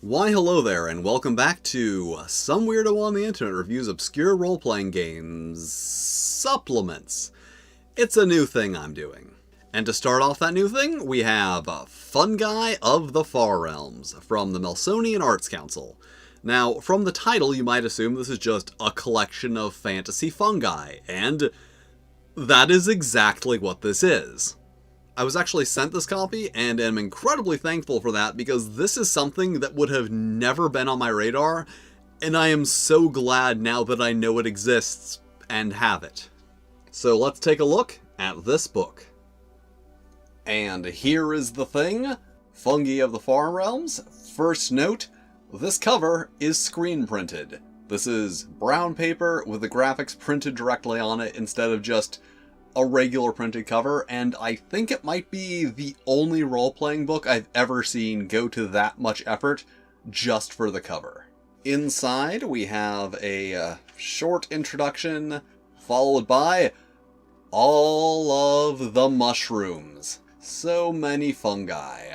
Why hello there, and welcome back to Some Weirdo on the Internet Reviews Obscure Role-Playing Games Supplements. It's a new thing I'm doing. And to start off that new thing, we have Fungi of the Far Realms from the Melsonian Arts Council. Now, from the title, you might assume this is just a collection of fantasy fungi, and that is exactly what this is. I was actually sent this copy, and am incredibly thankful for that, because this is something that would have never been on my radar, and I am so glad now that I know it exists and have it. So let's take a look at this book. And here is the thing, Fungi of the Far Realms. First note, this cover is screen printed. This is brown paper with the graphics printed directly on it instead of just a regular printed cover, and I think it might be the only role-playing book I've ever seen go to that much effort just for the cover. Inside, we have a short introduction, followed by all of the mushrooms. So many fungi.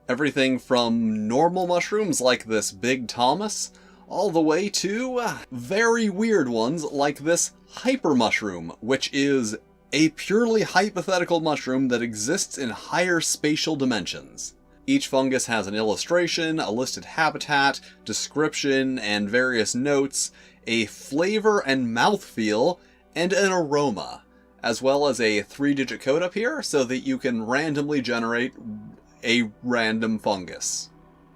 Everything from normal mushrooms like this Big Thomas, all the way to very weird ones like this hyper mushroom, which is a purely hypothetical mushroom that exists in higher spatial dimensions. Each fungus has an illustration, a listed habitat, description, and various notes, a flavor and mouthfeel, and an aroma, as well as a 3-digit code up here so that you can randomly generate a random fungus.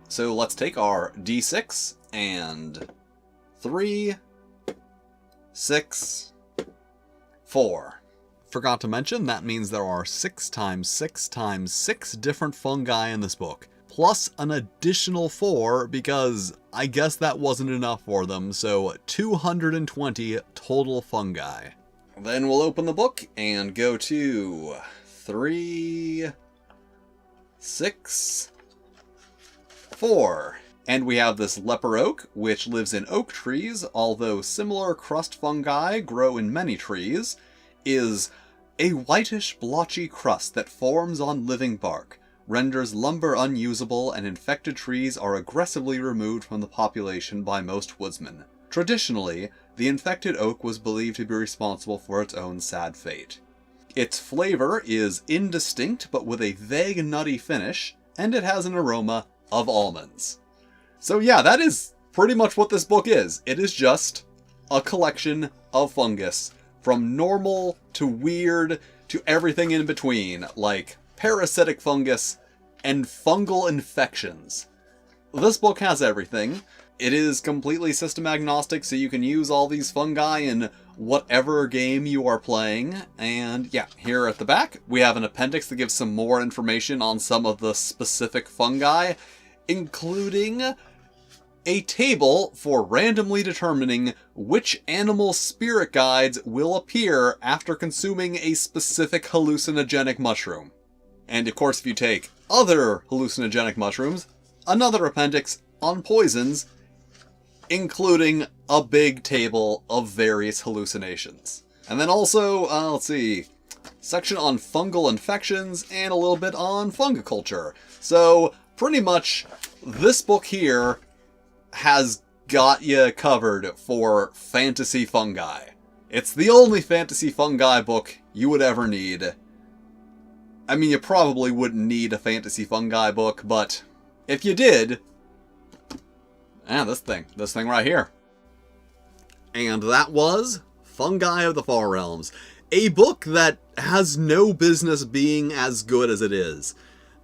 So let's take our D6 and 3, 6, 4. Forgot to mention, that means there are 6 times 6 times 6 different fungi in this book, plus an additional 4 because I guess that wasn't enough for them, so 220 total fungi. Then we'll open the book and go to 3, 6, 4. And we have this leper oak, which lives in oak trees, although similar crust fungi grow in many trees, is a whitish, blotchy crust that forms on living bark, renders lumber unusable, and infected trees are aggressively removed from the population by most woodsmen. Traditionally, the infected oak was believed to be responsible for its own sad fate. Its flavor is indistinct but with a vague nutty finish, and it has an aroma of almonds. So yeah, that is pretty much what this book is. It is just a collection of fungus, from normal to weird to everything in between, like parasitic fungus and fungal infections. This book has everything. It is completely system agnostic, so you can use all these fungi in whatever game you are playing. And yeah, here at the back, we have an appendix that gives some more information on some of the specific fungi, including a table for randomly determining which animal spirit guides will appear after consuming a specific hallucinogenic mushroom. And of course, if you take other hallucinogenic mushrooms, another appendix on poisons, including a big table of various hallucinations. And then also, let's see, section on fungal infections and a little bit on fungiculture. So pretty much this book here has got you covered for fantasy fungi. It's the only fantasy fungi book you would ever need. I mean, you probably wouldn't need a fantasy fungi book, but if you did, this thing right here. And that was Fungi of the Far Realms, a book that has no business being as good as it is.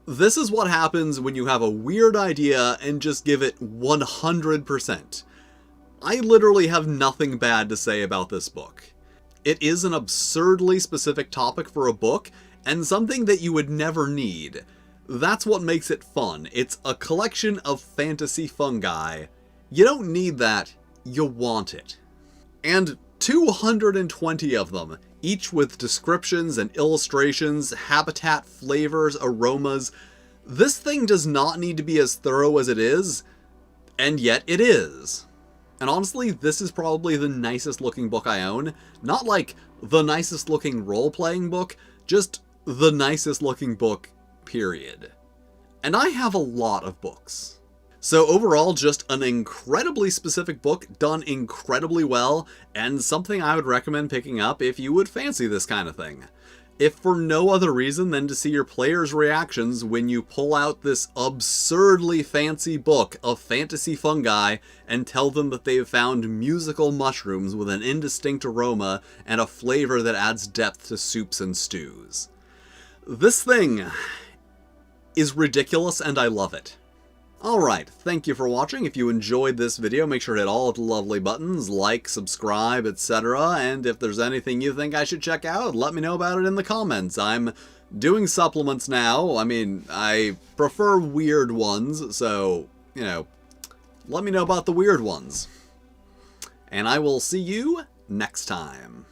This is what happens when you have a weird idea and just give it 100%. I literally have nothing bad to say about this book. It is an absurdly specific topic for a book, and something that you would never need. That's what makes it fun. It's a collection of fantasy fungi. You don't need that, you want it. And 220 of them, each with descriptions and illustrations, habitat, flavors, aromas. This thing does not need to be as thorough as it is, and yet it is. And honestly, this is probably the nicest looking book I own. Not like the nicest looking role-playing book, just the nicest looking book, period. And I have a lot of books. So overall, just an incredibly specific book, done incredibly well, and something I would recommend picking up if you would fancy this kind of thing. If for no other reason than to see your players' reactions when you pull out this absurdly fancy book of fantasy fungi and tell them that they've found musical mushrooms with an indistinct aroma and a flavor that adds depth to soups and stews. This thing is ridiculous and I love it. Alright, thank you for watching. If you enjoyed this video, make sure to hit all of the lovely buttons, like, subscribe, etc. And if there's anything you think I should check out, let me know about it in the comments. I'm doing supplements now. I mean, I prefer weird ones, so, you know, let me know about the weird ones. And I will see you next time.